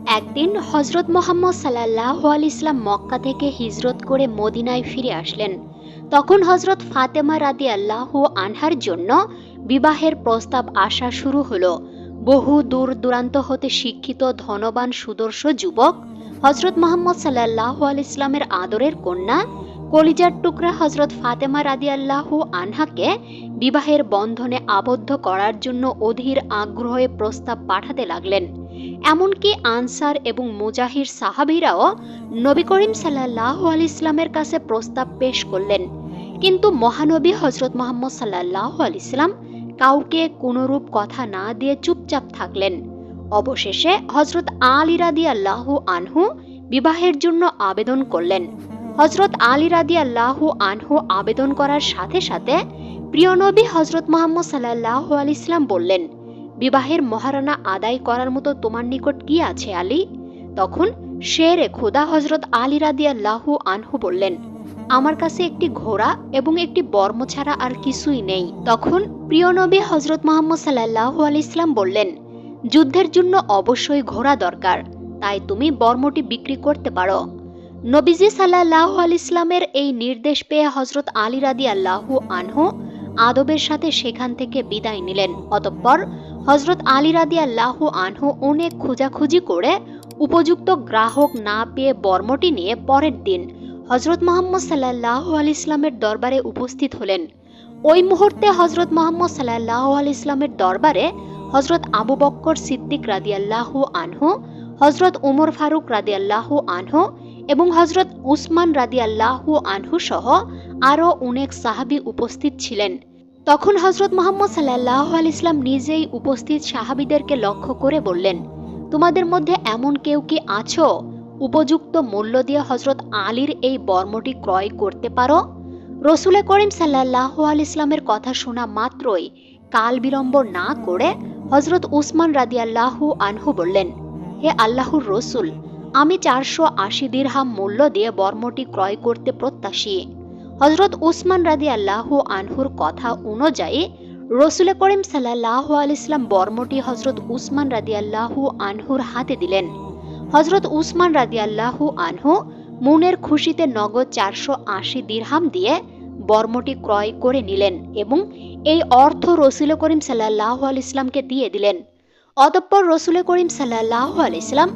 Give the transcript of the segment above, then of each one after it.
একদিন হজরত মোহাম্মদ সাল্লাল্লাহু আলাইহি ইসলাম মক্কা থেকে হিজরত করে মদিনায় ফিরে আসলেন। তখন হজরত ফাতেমা রাদিয়াল্লাহু আনহার জন্য বিবাহের প্রস্তাব আসা শুরু হলো। বহু দূর দূরান্ত হতে শিক্ষিত ধনবান সুদর্শ যুবক হজরত মোহাম্মদ সাল্লাল্লাহু আলাইহি ইসলামের আদরের কন্যা কলিজার টুকরা হজরত ফাতেমা রাদিয়াল্লাহু আনহাকে বিবাহের বন্ধনে আবদ্ধ করার জন্য অধীর আগ্রহে প্রস্তাব পাঠাতে লাগলেন। এমনকি আনসার এবং মুজাহির সাহাবীরাও নবী করিম সাল্লাল্লাহু আলাইহি ইসলামের কাছে প্রস্তাব পেশ করলেন। কিন্তু মহানবী হজরত মোহাম্মদ সাল্লাল্লাহু আলাইহি ইসলাম কাউকে কোনরূপ কথা না দিয়ে চুপচাপ থাকলেন। অবশেষে হজরত আলী রাদিয়াল্লাহু আনহু বিবাহের জন্য আবেদন করলেন। হজরত আলী রাদিয়াল্লাহু আনহু আবেদন করার সাথে সাথে প্রিয় নবী হজরত মোহাম্মদ সাল্লাল্লাহু আলাইহি ইসলাম বললেন, বিবাহের মহারণা আদায় করার মতো তোমার নিকট কি আছে আলী? তখন শেরে খোদা হজরত আলী রাদিয়াল্লাহু আনহু বললেন, আমার কাছে একটি ঘোড়া এবং একটি বর্ম ছাড়া আর কিছুই নেই। তখন প্রিয় নবী হজরত মোহাম্মদ সাল্লাল্লাহু আলাইহি ইসলাম বললেন, যুদ্ধের জন্য অবশ্যই ঘোড়া দরকার, তাই তুমি বর্মটি বিক্রি করতে পারো। নবীজি সাল্লাল্লাহু আলাইহি ইসলামের এই নির্দেশ পেয়ে হজরত আলী রাদিয়াল্লাহু আনহু আদবের সাথে সেখান থেকে বিদায় নিলেন। অতঃপর হজরত আলী রাদিয়াল্লাহু আনহু অনেক খোঁজাখুঁজি করে উপযুক্ত গ্রাহক না পেয়ে বর্মটি নিয়ে পরের দিন হজরত মোহাম্মদ সাল্লাল্লাহু আলাইহি ইসলামের দরবারে উপস্থিত হলেন। ওই মুহূর্তে হজরত মোহাম্মদ সাল্লাল্লাহু আলাইহি ইসলামের দরবারে হজরত আবু বক্কর সিদ্দিক রাদিয়াল্লাহু আনহু, হজরত উমর ফারুক রাদিয়াল্লাহু আনহু এবং হজরত উসমান রাদিয়াল্লাহু আনহু সহ আরও অনেক সাহাবী উপস্থিত ছিলেন। তখন হজরত মোহাম্মদ সাল্লাল্লাহু আলাইহি ইসলাম নিজেই উপস্থিত সাহাবীদেরকে লক্ষ্য করে বললেন, তোমাদের মধ্যে এমন কেউ কি আছো উপযুক্ত মূল্য দিয়ে হজরত আলীর এই বর্মটি ক্রয় করতে পারো? রসুল করিম সাল্লাল্লাহু আলাইহি ইসলামের কথা শোনা মাত্রই কাল বিলম্ব না করে হজরত উসমান রাদিয়াল্লাহু আনহু বললেন, হে আল্লাহর রসুল, আমি 480 দিরহাম মূল্য দিয়ে বর্মটি ক্রয় করতে প্রত্যাশী। হজরত উসমান রাদিয়াল্লাহু আনহুর কথা অনুযায়ী রসুল করিম সাল্লাল্লাহু আলাইহি ইসলাম বর্মটি হজরত উসমান রাদিয়াল্লাহু আনহুর হাতে দিলেন। হজরত উসমান রাদিয়াল্লাহু আনহু মনের খুশিতে নগদ 480 দিরহাম দিয়ে বর্মটি ক্রয় করে নিলেন এবং এই অর্থ রসুল করিম সাল্লাল্লাহু আলাইহি ইসলামকে দিয়ে দিলেন। অতঃপর রসুল করিম সাল্লাল্লাহু আলাইহি ইসলাম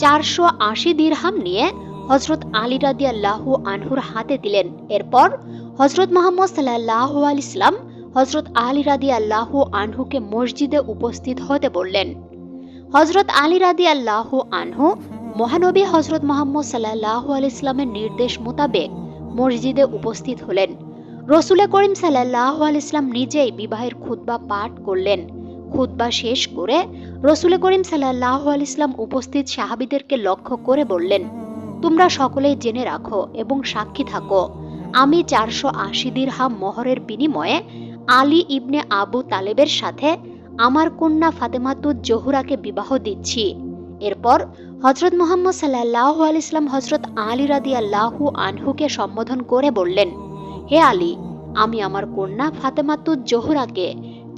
480 দিরহাম নিয়ে হজরত আলী রাদিয়াল্লাহু আনহুর হাতে দিলেন। এরপর হজরত মোহাম্মদ সাল্লাল্লাহু আলাইহি ইসলাম হজরত আলী রাদিয়াল্লাহু আনহুকে মসজিদে উপস্থিত হতে বললেন। হজরত আলী রাদিয়াল্লাহু আনহু মহানবী হজরত মোহাম্মদ সাল্লাল্লাহু আলাইহি ইসলামের নির্দেশ মোতাবেক মসজিদে উপস্থিত হলেন। রসুল করিম সাল্লাল্লাহু আলাইহি ইসলাম নিজেই বিবাহের খুতবা পাঠ করলেন। খুতবা শেষ করে রসুল করিম সাল্লাল্লাহু আলাইহি ইসলাম উপস্থিত সাহাবীদেরকে লক্ষ্য করে বললেন, তোমরা সকলেই জেনে রাখো এবং সাক্ষী থাকো, আমি 480 দিরহাম মোহরের বিনিময়ে আলী ইবনে আবু তালেবের সাথে আমার কন্যা ফাতেমাতুজ জোহরাকে বিবাহ দিচ্ছি। এরপর হজরত মুহাম্মদ সাল্লাল্লাহু আলাইহি ইসলাম হজরত আলী রাদিয়াল্লাহু আনহুকে সম্বোধন করে বললেন, হে আলী, আমি আমার কন্যা ফাতেমাতুজ জোহরাকে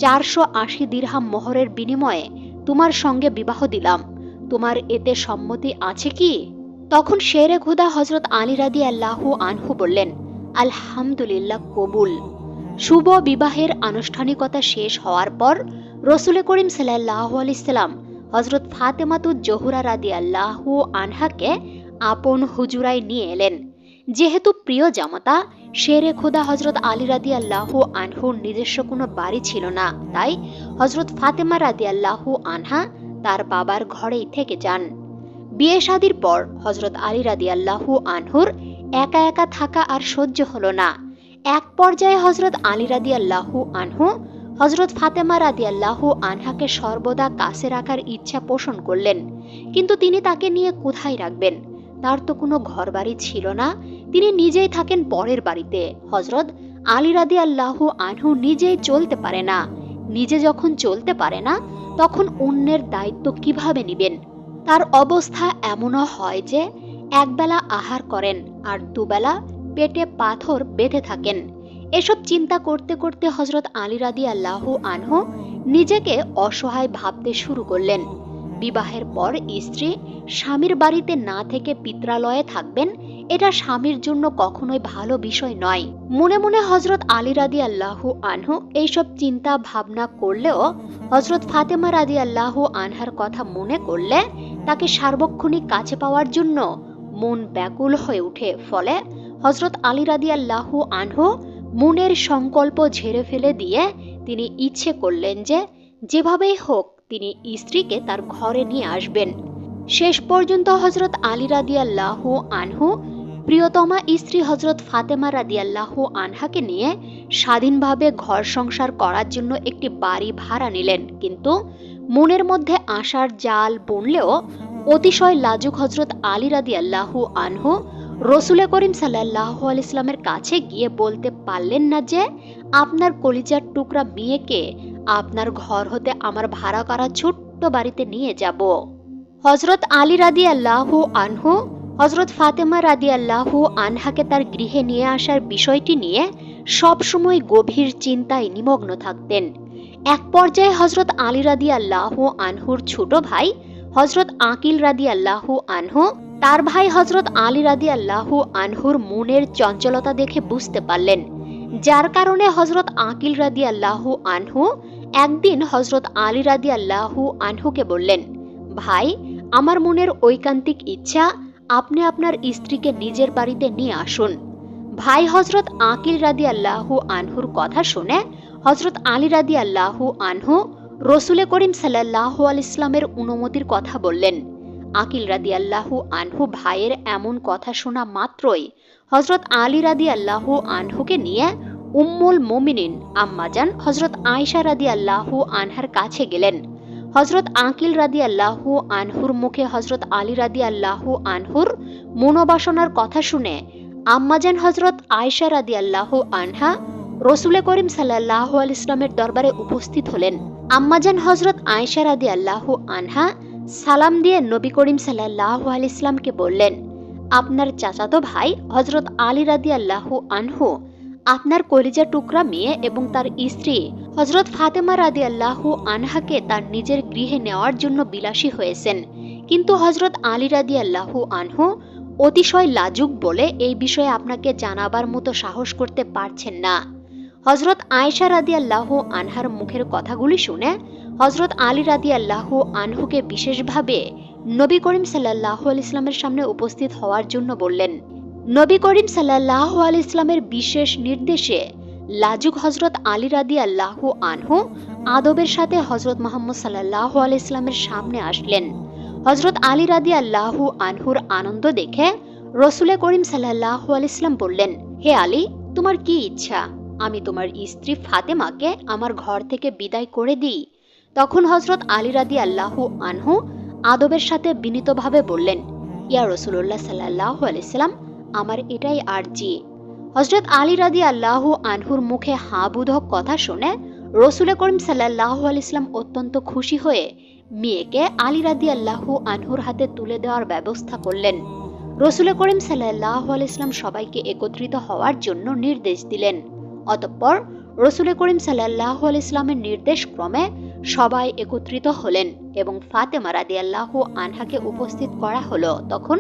480 দিরহাম মোহরের বিনিময়ে তোমার সঙ্গে বিবাহ দিলাম, তোমার এতে সম্মতি আছে কি? তখন শেরে খোদা হজরত আলী রাদিয়াল্লাহু আনহু বললেন, আলহামদুলিল্লাহ, কবুল। শুভ বিবাহের আনুষ্ঠানিকতা শেষ হওয়ার পর রসুল করিম সাল্লাল্লাহু আলাইহি সাল্লাম হজরত ফাতেমাতুজ জোহরা রাদিয়াল্লাহু আনহাকে আপন হুজুরায় নিয়ে এলেন। যেহেতু প্রিয় জামাতা শেরে খোদা হজরত আলী রাদিয়াল্লাহু আনহুর নিজস্ব কোনো বাড়ি ছিল না, তাই হজরত ফাতেমা রাদিয়াল্লাহু আনহা তার বাবার ঘরেই থেকে যান। বিয়ে শাদীর পর হজরত আলী রাদিয়াল্লাহু আনহুর একা একা থাকা আর সহ্য হলো না। এক পর্যায়ে হজরত আলী রাদিয়াল্লাহু আনহু হজরত ফাতেমা রাদিয়াল্লাহু আনহাকে সর্বদা কাছে রাখার ইচ্ছা পোষণ করলেন, কিন্তু তিনি তাকে নিয়ে কোথায় রাখবেন? তার তো কোনো ঘরবাড়ি ছিল না, তিনি নিজেই থাকেন পরের বাড়িতে। হজরত আলী রাদিয়াল্লাহু আনহু নিজেই চলতে পারে না, নিজে যখন চলতে পারে না তখন অন্যের দায়িত্ব কিভাবে নেবেন? তার অবস্থা এমনও হয় যে একবেলা আহার করেন আর দুবেলা পেটে পাথর বেঁধে থাকেন। এসব চিন্তা করতে করতে হজরত আলী রাদিয়াল্লাহু আনহু নিজেকে অসহায় ভাবতে শুরু করলেন। বিবাহের পর স্ত্রী স্বামীর বাড়িতে না থেকে পিত্রালয়ে থাকবেন, এটা স্বামীর জন্য কখনোই ভালো বিষয় নয়। মনে মনে হযরত আলী রাদিয়াল্লাহু আনহু এইসব চিন্তা ভাবনা করলেও হযরত ফাতেমা রাদিয়াল্লাহু আনহার কথা মনে করলে তাকে সার্বক্ষণিক কাছে পাওয়ার জন্য মন ব্যাকুল হয়ে ওঠে। ফলে হযরত আলী রাদিয়াল্লাহু আনহু মনের সংকল্প ঝেড়ে ফেলে দিয়ে তিনি ইচ্ছে করলেন যে যেভাবেই হোক তিনি স্ত্রীকে তার ঘরে নিয়ে আসবেন। শেষ পর্যন্ত হযরত আলী রাদিয়াল্লাহু আনহু প্রিয়তমা স্ত্রী হযরত ফাতেমা রাদিয়াল্লাহু আনহাকে নিয়ে স্বাধীনভাবে ঘর সংসার করার জন্য একটি বাড়ি ভাড়া নিলেন। কিন্তু মনের মধ্যে আশার জাল বুনলেও অতিশয় লাজুক হযরত আলী রাদিয়াল্লাহু আনহু রসুল করিম সাল্লাল্লাহু আলাইহি সাল্লামের কাছে গিয়ে বলতে পারলেন না যে আপনার কলিজার টুকরা মেয়েকে আপনার ঘর হতে আমার ভাড়া করা ছোট্ট বাড়িতে নিয়ে যাব। হযরত আলী রাদিয়াল্লাহু আনহু হযরত ফাতেমা রাদিয়াল্লাহু আনহাকে তার গৃহে নিয়ে আসার বিষয়টি নিয়ে সবসময় গভীর চিন্তায় নিমগ্ন থাকতেন। এক পর্যায়ে হযরত আলী রাদিয়াল্লাহু আনহুর ছোট ভাই হযরত আকিল রাদিয়াল্লাহু আনহু তার ভাই হযরত আলী রাদিয়াল্লাহু আনহুর মনের চঞ্চলতা দেখে বুঝতে পারলেন, যার কারণে হযরত আকিল রাদিয়াল্লাহু আনহু একদিন হযরত আলী রাদিয়াল্লাহু আনহুকে বললেন, ভাই, আমার মনের ঐকান্তিক ইচ্ছা আপনি আপনার স্ত্রীকে নিজের বাড়িতে নিয়ে আসুন। ভাই হযরত আকিল রাদিয়াল্লাহু আনহুর কথা শুনে হযরত আলী রাদিয়াল্লাহু আনহু রসুল করিম সাল্লাল্লাহু আলাইহি সাল্লামের অনুমতির কথা বললেন। আকিল রাদিয়াল্লাহু আনহু ভাইয়ের এমন কথা শোনা মাত্রই হযরত আলী রাদিয়াল্লাহু আনহুকে নিয়ে উম্মুল মুমিনিন আম্মাজান হযরত আয়েশা রাদিয়াল্লাহু আনহার কাছে গেলেন। হযরত আকিল রাদিয়াল্লাহু আনহুর মুখে হযরত আলী রাদিয়াল্লাহু আনহুর মনোবাসনার কথা শুনে আম্মাজান হযরত আয়েশা রাদিয়াল্লাহু আনহা রসুল করিম সাল্লাল্লাহু আলাইহি সাল্লামের দরবারে উপস্থিত হলেন। আম্মাজান হযরত আয়েশা রাদিয়াল্লাহু আনহা সালাম দিয়ে নবী করিম সাল্লাল্লাহু আলাইহি সাল্লামকে বললেন, আপনার চাচাতো ভাই হযরত আলী রাদিয়াল্লাহু আনহু আপনার কলিজা টুকরা মেয়ে এবং তার স্ত্রী হযরত ফাতেমা রাদিয়াল্লাহু আনহাকে তার নিজের গৃহে নেওয়ার জন্য বিলাসী হয়েছেন, কিন্তু হযরত আলী রাদিয়াল্লাহু আনহু অতিশয় লাজুক বলে এই বিষয়ে আপনাকে জানাবার মতো সাহস করতে পারছেন না। হযরত আয়েশা রাদিয়াল্লাহু আনহার মুখের কথাগুলি শুনে হযরত আলী রাদিয়াল্লাহু আনহুকে বিশেষভাবে নবী করিম সাল্লাল্লাহু আলাইহি সাল্লামের সামনে উপস্থিত হওয়ার জন্য বললেন। নবী করিম সাল্লাল্লাহু আলাইহি সাল্লামের বিশেষ নির্দেশে লাজুক হযরত আলী রাদিয়াল্লাহু আনহু আদবের সাথে হযরত মুহাম্মদ সাল্লাল্লাহু আলাইহি সাল্লামের সামনে আসলেন। হযরত আলী রাদিয়াল্লাহু আনহুর আনন্দ দেখে রসুল করিম সাল্লাল্লাহু আলাইহি সাল্লাম বললেন, হে আলী, তোমার কি ইচ্ছা আমি তোমার স্ত্রী ফাতেমাকে আমার ঘর থেকে বিদায় করে দিই? তখন হযরত আলী রাদিয়াল্লাহু আনহু আদবের সাথে বিনীতভাবে বললেন, ইয়া রাসূলুল্লাহ সাল্লাল্লাহু আলাইহি সাল্লাম, আমার এটাই আরজি। হযরত আলী রাদিয়াল্লাহু আনহুর মুখে হাবুধক কথা শুনে রসুল করিম সাল্লাল্লাহু আলাইহি সাল্লাম অত্যন্ত খুশি হয়ে মেয়েকে আলী রাদিয়াল্লাহু আনহুর হাতে তুলে দেওয়ার ব্যবস্থা করলেন। রসুল করিম সাল্লাল্লাহু আলাইহি সাল্লাম সবাইকে একত্রিত হওয়ার জন্য নির্দেশ দিলেন। অতঃপর রসুল করিম সাল্লাল্লাহু আলাইহি সাল্লামের নির্দেশ ক্রমে সবাই একত্রিত হলেন এবং ফাতেমা রাদিয়াল্লাহু আনহাকে উপস্থিত করা হলো। তখন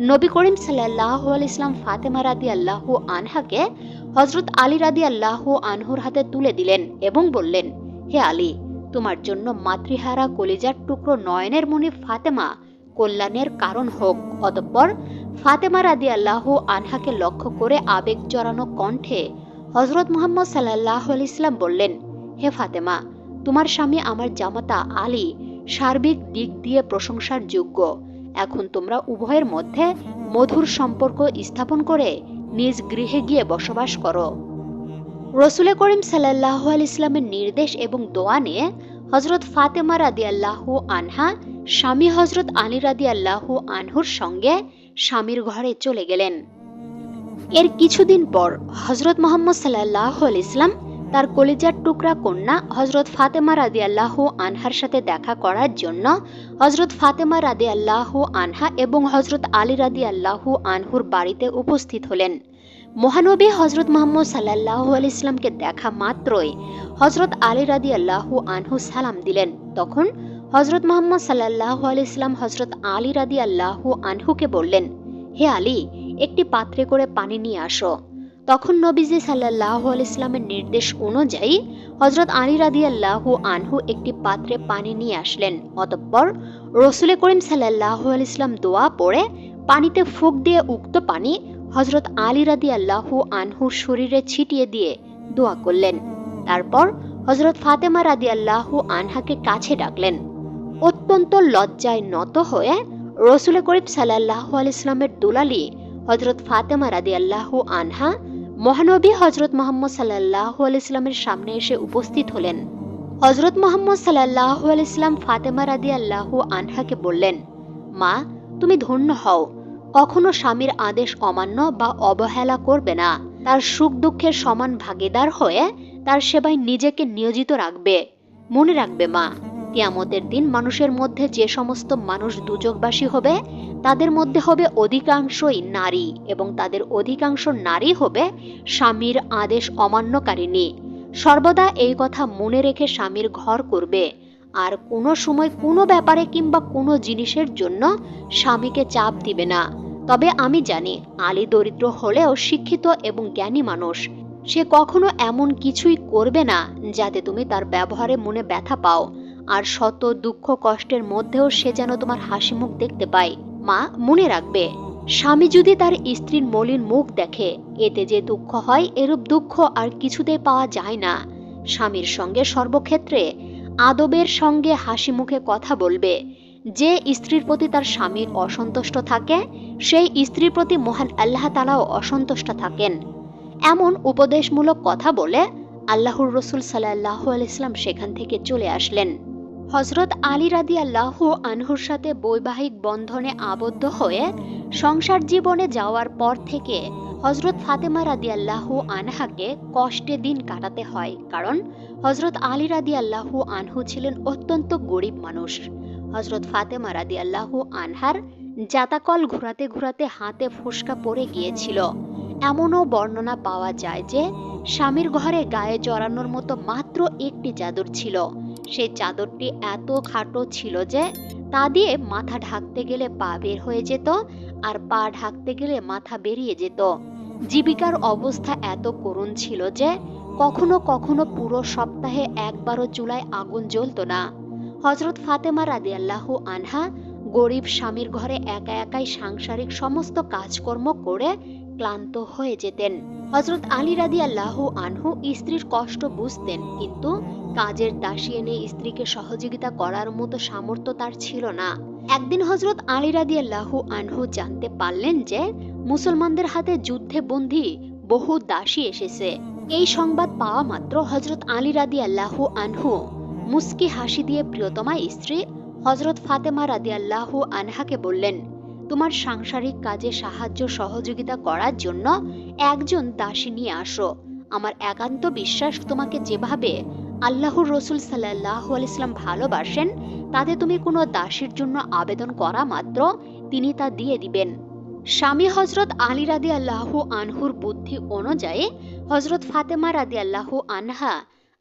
নবী করিম সাল্লাল্লাহু আলাইহি সাল্লাম ফাতেমা রাদিয়াল্লাহু আনহাকে হযরত আলী রাদিয়াল্লাহু আনহুর হাতে তুলে দিলেন এবং বললেন, হে আলী, তোমার জন্য মাতৃহারা কলিজার টুকরো নয়নের মণি ফাতেমা কল্যাণের কারণ হোক। অতঃপর ফাতেমা রাদিয়াল্লাহু আনহাকে লক্ষ্য করে আবেগ জড়ানো কণ্ঠে হযরত মুহাম্মদ সাল্লাল্লাহু আলাইহি সাল্লাম বললেন, হে ফাতেমা, তোমার স্বামী আমার জামাতা আলী সার্বিক দিক দিয়ে প্রশংসার যোগ্য। এখন তোমরা উভয়ের মধ্যে মধুর সম্পর্ক স্থাপন করে নিজ গৃহে গিয়ে বসবাস করো। রসুল করিম সাল্লাল্লাহু আলাইহি সাল্লামের নির্দেশ এবং দোয়া নিয়ে হযরত ফাতেমা রাদিয়াল্লাহু আনহা স্বামী হযরত আলী রাদিয়াল্লাহু আনহুর সঙ্গে স্বামীর ঘরে চলে গেলেন। এর কিছুদিন পর হযরত মুহাম্মদ সাল্লাল্লাহু আলাইহি সাল্লাম তার কলিজার টুকরা কন্যা হযরত ফাতেমা রাদিয়াল্লাহু আনহার সাথে দেখা করার জন্য হযরত ফাতেমা রাদিয়াল্লাহু আনহা এবং হযরত আলী রাদিয়াল্লাহু আনহুর বাড়িতে উপস্থিত হলেন। মহানবী হযরত মুহাম্মদ সাল্লাল্লাহু আলাইহি সাল্লামকে দেখা মাত্রই হযরত আলী রাদিয়াল্লাহু আনহু সালাম দিলেন। তখন হজরত মুহাম্মদ সাল্লাল্লাহু আলাইহি ওয়াসাল্লাম হজরত আলী রাদিয়াল্লাহু আনহুকে বললেন, হে আলী, একটি পাত্রে করে পানি নিয়ে আসো। তখন নবীজি সাল্লাল্লাহু আলাইহি ওয়াসাল্লামের নির্দেশ অনুযায়ী হজরত আলী রাদিয়াল্লাহু আনহু একটি পাত্রে পানি নিয়ে আসলেন। অতঃপর রাসূল করিম সাল্লাল্লাহু আলাইহি ওয়াসাল্লাম দোয়া পড়ে পানিতে ফুঁক দিয়ে উক্ত পানি হজরত আলী রাদিয়াল্লাহু আনহুর শরীরে ছিটিয়ে দিয়ে দোয়া করলেন। তারপর হজরত ফাতেমা রাদিয়াল্লাহু আনহাকে কাছে ডাকলেন। অত্যন্ত লজ্জায় নত হয়ে রাসূল করিম সাল্লাল্লাহু আলাইহি ওয়াসাল্লামের দুলালি হজরত ফাতেমা রাদিয়াল্লাহু আনহা মহানবী হজরত মুহাম্মদ সাল্লাল্লাহু আলাইহি ওয়াসাল্লামের সামনে এসে উপস্থিত হলেন। হজরত মুহাম্মদ সাল্লাল্লাহু আলাইহি ওয়াসাল্লাম ফাতেমা রাদিয়াল্লাহু আনহাকে বললেন, মা, তুমি ধন্য হও, কখনো স্বামীর আদেশ অমান্য বা অবহেলা করবে না, তার সুখ দুঃখের সমান ভাগীদার হয়ে তার সেবায় নিজেকে নিয়োজিত রাখবে। মনে রাখবে মা, কিয়ামতের দিন মানুষের মধ্যে যে সমস্ত মানুষ দুযোগবাসী হবে তাদের মধ্যে হবে অধিকাংশই নারী, এবং তাদের অধিকাংশ নারী হবে স্বামীর আদেশ অমান্যকারিণী। সর্বদা এই কথা মনে রেখে স্বামীর ঘর করবে, আর কোনো সময় কোনো ব্যাপারে কিংবা কোনো জিনিসের জন্য স্বামীকে চাপ দিবে না। তবে আমি জানি আলী দরিদ্র হলেও শিক্ষিত এবং জ্ঞানী মানুষ। সে কখনো এমন কিছুই করবে না যাতে তুমি তার ব্যবহারে মনে ব্যথা পাও, আর শত দুঃখ কষ্টের মধ্যেও সে যেন তোমার হাসি মুখ দেখতে পায়। মা, মনে রাখবে, স্বামী যদি তার স্ত্রীর মলিন মুখ দেখে এতে যে দুঃখ হয় এরূপ দুঃখ আর কিছুতেই পাওয়া যায় না। স্বামীর সঙ্গে সর্বক্ষেত্রে আদবের সঙ্গে হাসি মুখে কথা বলবে। যে স্ত্রীর প্রতি তার স্বামী অসন্তুষ্ট থাকে সেই স্ত্রীর প্রতি মহান আল্লাহ তাআলাও অসন্তুষ্ট থাকেন। এমন উপদেশমূলক কথা বলে আল্লাহর রাসূল সাল্লাল্লাহু আলাইহি ওয়াসাল্লাম সেখান থেকে চলে আসলেন। হজরত আলী রাদিয়াল্লাহু আনহুর সাথে বৈবাহিক বন্ধনে আবদ্ধ হয়ে সংসার জীবনে যাওয়ার পর থেকে হজরত ফাতেমা রাদিয়াল্লাহু আনহাকে কষ্টে দিন কাটাতে হয়, কারণ হজরত আলী রাদিয়াল্লাহু আনহু ছিলেন অত্যন্ত গরিব মানুষ। হজরত ফাতেমা রাদিয়াল্লাহু আনহার জাতাকল ঘোরাতে ঘোরাতে হাতে ফোসকা পড়ে গিয়েছিল। এমনও বর্ণনা পাওয়া যায় যে স্বামীর ঘরে গায়ে জড়ানোর মতো মাত্র একটি চাদর ছিল। সেই চাদরটি এত খাটো ছিল যে তা দিয়ে মাথা ঢাকতে গেলে পা বের হয়ে যেত, আর পা ঢাকতে গেলে মাথা বেরিয়ে যেত। জীবিকার অবস্থা এত করুণ ছিল যে কখনো কখনো পুরো সপ্তাহে একবারও চুলায় আগুন জ্বলত না। হজরত ফাতেমা রাদিয়াল্লাহু আনহা গরিব স্বামীর ঘরে একা একাই সাংসারিক সমস্ত কাজকর্ম করে ক্লান্ত হয়ে যেতেন। হজরত আলী রাদিয়াল্লাহু আনহু স্ত্রীর কষ্ট বুঝতেন, কিন্তু কাজের দাসী এনে স্ত্রীকে সহযোগিতা করার মতো সামর্থ্য তার ছিল না। একদিন হজরত আলী রাদিয়াল্লাহু আনহু জানতে পারলেন যে মুসলমানদের হাতে যুদ্ধে বন্দী বহু দাসী এসেছে। এই সংবাদ পাওয়া মাত্র হজরত আলী রাদিয়াল্লাহু আনহু মুস্কি হাসি দিয়ে প্রিয়তমা স্ত্রী হজরত ফাতেমা রাদিয়াল্লাহু আনহাকে বললেন, তোমার সাংসারিক কাজে সাহায্য সহযোগিতা করার জন্য একজন দাসী নিয়ে আসো। আমার একান্ত বিশ্বাস তোমাকে যেভাবে আল্লাহর রাসূল সাল্লাল্লাহু আলাইহি ওয়াসাল্লাম ভালোবাসেন তাতে তুমি কোনো দাসীর জন্য আবেদন করা মাত্র তিনি তা দিয়ে দিবেন। স্বামী হজরত আলী রাদিয়াল্লাহু আনহুর বুদ্ধি অনুযায়ী হজরত ফাতেমা রাদিয়াল্লাহু আনহা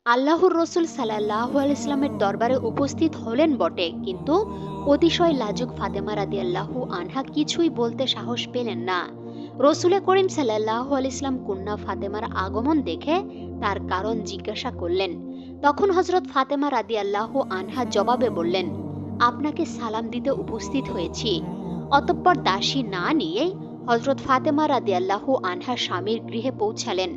আল্লাহর রাসূল সাল্লাল্লাহু আলাইহি ওয়াসাল্লামের দরবারে উপস্থিত হলেন বটে, কিন্তু অতিশয় লাজুক ফাতেমা রাদিয়াল্লাহু আনহা কিছুই বলতে সাহস পেলেন না। রাসূল করিম সাল্লাল্লাহু আলাইহি ওয়াসাল্লাম কন্যা ফাতেমার আগমন দেখে তার কারণ জিজ্ঞাসা করলেন। তখন হজরত ফাতেমা রাদিয়াল্লাহু আনহা জবাবে বললেন, আপনাকে সালাম দিতে উপস্থিত হয়েছি। অতঃপর দাসী না নিয়েই হজরত ফাতেমা রাদিয়াল্লাহু আনহা স্বামীর গৃহে পৌঁছালেন।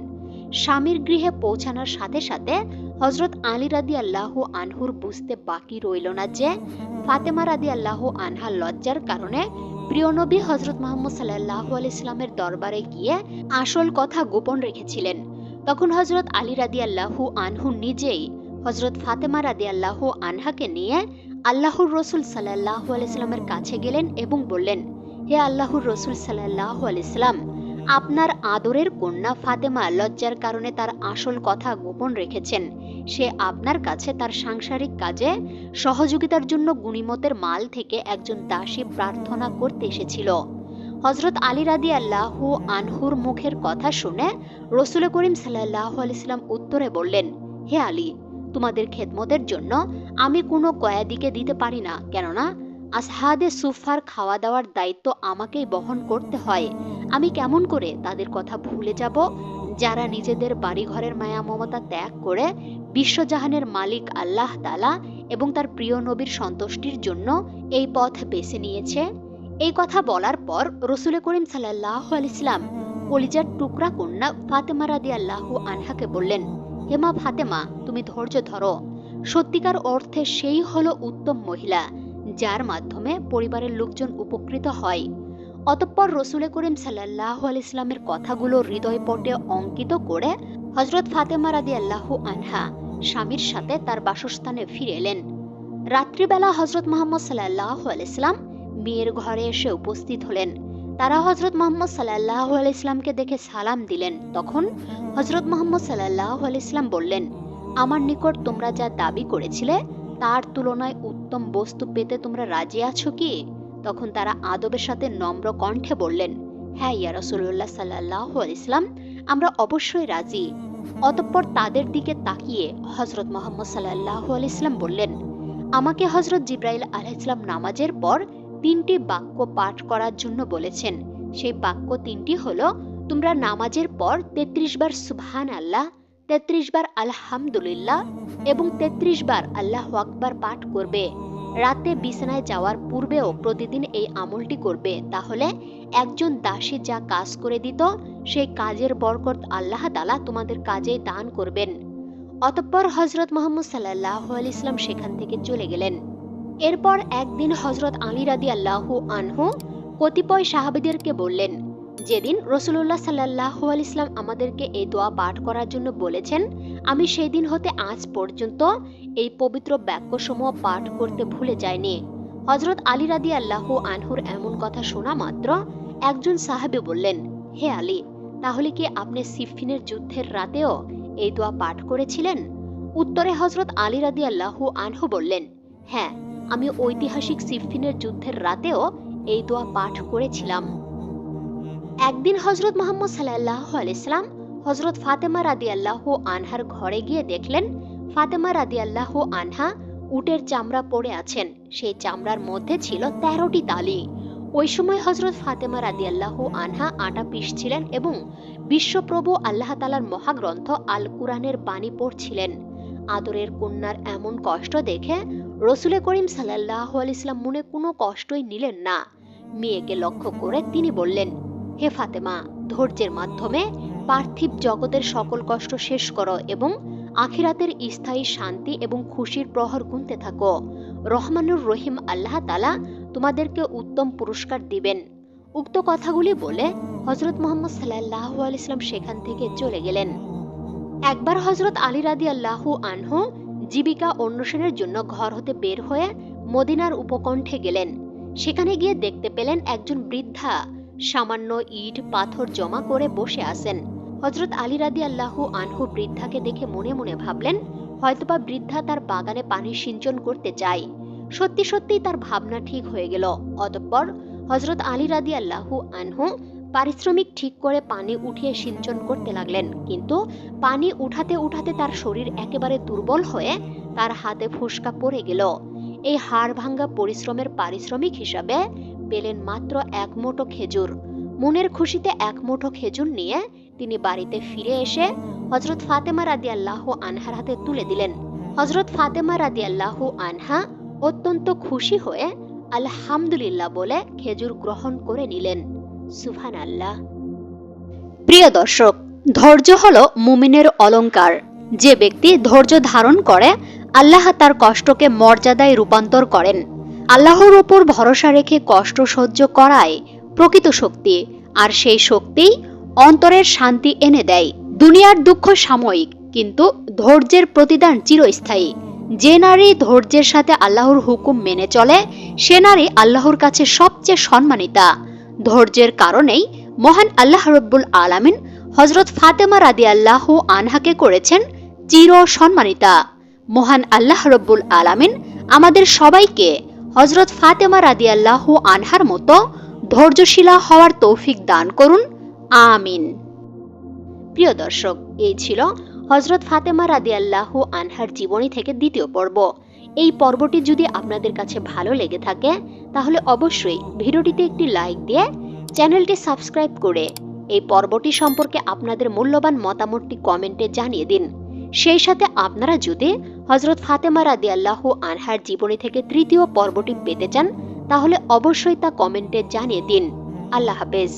স্বামীর গৃহে পৌঁছানোর সাথে সাথে হজরত আলী রাদিয়াল্লাহু আনহুর বুঝতে বাকি রইল না যে ফাতেমা রাদিয়াল্লাহু আনহা লজ্জার কারণে প্রিয় নবী হজরত মুহাম্মদ সাল্লাল্লাহু আলাইহি ওয়াসাল্লামের দরবারে গিয়ে আসল কথা গোপন রেখেছিলেন। তখন হজরত আলী রাদিয়াল্লাহু আনহু নিজেই হজরত ফাতেমা রাদিয়াল্লাহু আনহাকে নিয়ে আল্লাহর রাসূল সাল্লাল্লাহু আলাইহি ওয়াসাল্লামের কাছে গেলেন এবং বললেন, হে আল্লাহর রাসূল সাল্লাল্লাহু আলাইহি ওয়াসাল্লাম, আপনার আদরের কন্যা ফাতেমা লজ্জার কারণে তার আসল কথা গোপন রেখেছেন। সে আপনার কাছে তার সাংসারিক কাজে সহযোগিতার জন্য গনিমতের মাল থেকে একজন দাসী প্রার্থনা করতে এসেছিল। হজরত আলী রাদিয়াল্লাহু আনহুর মুখের কথা শুনে রাসূল করিম সাল্লাল্লাহু আলাইহি ওয়াসাল্লাম উত্তরে বললেন, হে আলী, তোমাদের খেদমতের জন্য আমি কোনো কয়েদিকে দিতে পারি না, কেননা আসহাদে সুফার খাওয়া দাওয়ার দায়িত্ব আমাকেই বহন করতে হয়। আমি কেমন করে তাদের কথা ভুলে যাব, যারা নিজেদের বাড়িঘরের মায়া মমতা ত্যাগ করে বিশ্বজাহানের মালিক আল্লাহ তাআলা এবং তার প্রিয় নবীর সন্তুষ্টির জন্য এই পথ বেছে নিয়েছে। এই কথা বলার পর রসুল করিম সাল্লাল্লাহু আলাইহি ওয়াসাল্লাম কলিজার টুকরা কন্যা ফাতেমা রাদিয়াল্লাহু আনহাকে বললেন, হে মা ফাতেমা, তুমি ধৈর্য ধরো। সত্যিকার অর্থে সেই হলো উত্তম মহিলা, যার মাধ্যমে পরিবারের লোকজন উপকৃত হয়। অতঃপর রসুল করিম সাল্লাল্লাহু আলাইহি ওয়াসাল্লামের কথাগুলো হৃদয়পটে অঙ্কিত করে হযরত ফাতেমা রাদিয়াল্লাহু আনহা স্বামীর সাথে তার বাসস্থানে ফিরে এলেন। রাত্রিবেলা হযরত মুহাম্মদ সাল্লাল্লাহু আলাইহি ওয়াসাল্লাম মেয়ের ঘরে এসে উপস্থিত হলেন। তারা হযরত মুহাম্মদ সাল্লাল্লাহু আলাইহি ওয়াসাল্লামকে দেখে সালাম দিলেন। তখন হযরত মুহাম্মদ সাল্লাল্লাহু আলাইহি ওয়াসাল্লাম বললেন, আমার নিকট তোমরা যা দাবি করেছিলে তার তুলনায় উত্তম বস্তু পেতে তোমরা রাজি আছো কি? তখন তারা আদবের সাথে নম্র কণ্ঠে বললেন, হ্যাঁ ইয়া রাসূলুল্লাহ সাল্লাল্লাহু আলাইহি ওয়াসাল্লাম, আমরা অবশ্যই রাজি। অতঃপর তাদের দিকে তাকিয়ে হযরত মুহাম্মদ সাল্লাল্লাহু আলাইহি ওয়াসাল্লাম বললেন, আমাকে হযরত জিবরাইল আলাইহিস সালাম নামাজের পর 3টি বাক্য পাঠ করার জন্য বলেছেন। সেই বাক্য 3টি হলো, তোমরা নামাজের পর 33 বার সুবহানাল্লাহ, 33 বার আলহামদুলিল্লাহ এবং 33 বার আল্লাহু আকবার পাঠ করবে। রাতে বিছানায় যাওয়ার পূর্বেও প্রতিদিন এই আমলটি করবে, তাহলে একজন দাসী যা কাজ করে দিত সেই কাজের বরকত আল্লাহ তাআলা তোমাদের কাজে দান করবেন। অতঃপর হযরত মুহাম্মদ সাল্লাল্লাহু আলাইহি ওয়াসাল্লাম সেখান থেকে চলে গেলেন। এরপর একদিন হযরত আলী রাদিয়াল্লাহু আনহু কতিপয় সাহাবীদেরকে বললেন, যেদিন রাসূলুল্লাহ সাল্লাল্লাহু আলাইহি ওয়াসাল্লাম আমাদেরকে এই দোয়া পাঠ করার জন্য বলেছেন, আমি সেই দিন হতে আজ পর্যন্ত এই পবিত্র বাক্যসমূহ পাঠ করতে ভুলে যাইনি। হযরত আলী রাদিয়াল্লাহু আনহুর এমন কথা শোনা মাত্র একজন সাহাবী বললেন, হে আলী, তাহলে কি আপনি সিফফিনের যুদ্ধের রাতেও এই দোয়া পাঠ করেছিলেন? উত্তরে হযরত আলী রাদিয়াল্লাহু আনহু বললেন, হ্যাঁ, আমি ঐতিহাসিক সিফফিনের যুদ্ধের রাতেও এই দোয়া পাঠ করেছিলাম। একদিন হযরত মুহাম্মদ সাল্লাল্লাহু আলাইহি ওয়াসাল্লাম হযরত ফাতেমা রাদিয়াল্লাহু আনহার ঘরে গিয়ে দেখলেন ফাতেমা রাদিয়াল্লাহু আনহা উটের চামড়া পরে আছেন। সেই চামড়ার মধ্যে ছিল 13টি তালি। ওই সময় হযরত ফাতেমা রাদিয়াল্লাহু আনহা আটা পিষছিলেন এবং বিশ্বপ্রভু আল্লাহ তাআলার মহাগ্রন্থ আল কুরআনের বাণী পড়ছিলেন। আদরের কন্যার এমন কষ্ট দেখে রসুল করিম সাল্লাল্লাহু আলাইহি ওয়াসাল্লাম মনে কোনো কষ্টই নিলেন না। মেয়েকে লক্ষ্য করে তিনি বললেন, হে ফাতেমা, ধৈর্যের মাধ্যমে পার্থিব জগতের সকল কষ্ট শেষ করো এবং আখিরাতের স্থায়ী শান্তি এবং খুশির প্রহর গুনতে থাকো। রহমানুর রহিম আল্লাহ তাআলা তোমাদেরকে উত্তম পুরস্কার দিবেন। উক্ত কথাগুলি বলে হযরত মুহাম্মদ সাল্লাল্লাহু আলাইহি ওয়াসাল্লাম সেখান থেকে চলে গেলেন। একবার হযরত আলী রাদিয়াল্লাহু আনহু জীবিকা অন্বেষণের জন্য ঘর হতে বের হয়ে মদিনার উপকণ্ঠে গেলেন। সেখানে গিয়ে দেখতে পেলেন একজন বৃদ্ধা সামান্য ইট পাথর জমা করে বসে আছেন। হযরত আলী রাদিয়াল্লাহু আনহু বৃদ্ধাকে দেখে মনে মনে ভাবলেন, হয়তোবা বৃদ্ধা তার বাগানে পানি সিঞ্চন করতে চায়। সত্যি সত্যি তার ভাবনা ঠিক হয়ে গেল। অতঃপর হযরত আলী রাদিয়াল্লাহু আনহু পারিশ্রমিক ঠিক করে পানি উঠিয়ে সিঞ্চন করতে লাগলেন। কিন্তু পানি উঠাতে উঠাতে তার শরীর একেবারে দুর্বল হয়ে তার হাতে ফোসকা পড়ে গেল। এই হাড় ভাঙ্গা পরিশ্রমের পারিশ্রমিক হিসাবে পেলেন মাত্র 1 মুঠো খেজুর। মনের খুশিতে 1 মুঠো খেজুর নিয়ে তিনি বাড়িতে ফিরে এসে হযরত ফাতেমা রাদিয়াল্লাহু আনহার হাতে তুলে দিলেন। হযরত ফাতেমা রাদিয়াল্লাহু আনহা অত্যন্ত খুশি হয়ে আলহামদুলিল্লাহ বলে খেজুর গ্রহণ করে নিলেন। সুবহানাল্লাহ। প্রিয় দর্শক, ধৈর্য হলো মুমিনের অলংকার। যে ব্যক্তি ধৈর্য ধারণ করে আল্লাহ তার কষ্টকে মর্যাদায় রূপান্তর করেন। আল্লাহর উপর ভরসা রেখে কষ্ট সহ্য করায় প্রকৃত শক্তি, আর সেই শক্তি অন্তরের শান্তি এনে দেয়। দুনিয়ার দুঃখ সাময়িক, কিন্তু ধৈর্যের প্রতিদান চিরস্থায়ী। যে নারী ধৈর্যের সাথে আল্লাহর হুকুম মেনে চলে সে নারী আল্লাহর কাছে সবচেয়ে সম্মানিতা। ধৈর্যের কারণেই মহান আল্লাহ রাব্বুল আলামিন হযরত ফাতেমা রাদিয়াল্লাহু আনহাকে করেছেন চির সম্মানিতা। মহান আল্লাহ রাব্বুল আলামিন আমাদের সবাইকে হযরত ফাতেমা রাদিয়াল্লাহু আনহার মতো ধৈর্যশীলা হওয়ার তৌফিক দান করুন, আমিন। প্রিয় দর্শক, এই ছিল হযরত ফাতেমা রাদিয়াল্লাহু আনহার জীবনী থেকে দ্বিতীয় পর্ব। এই পর্বটি যদি আপনাদের কাছে ভালো লেগে থাকে তাহলে অবশ্যই ভিডিওটিতে একটি লাইক দিয়ে চ্যানেলটি সাবস্ক্রাইব করে এই পর্বটি সম্পর্কে আপনাদের মূল্যবান মতামতটি কমেন্টে জানিয়ে দিন। সেই সাথে আপনারা যদি হযরত ফাতেমা রাদিয়াল্লাহু আনহার জীবনী থেকে তৃতীয় পর্বটি পেতে চান তাহলে অবশ্যই তা কমেন্টে জানিয়ে দিন। আল্লাহ হাফেজ।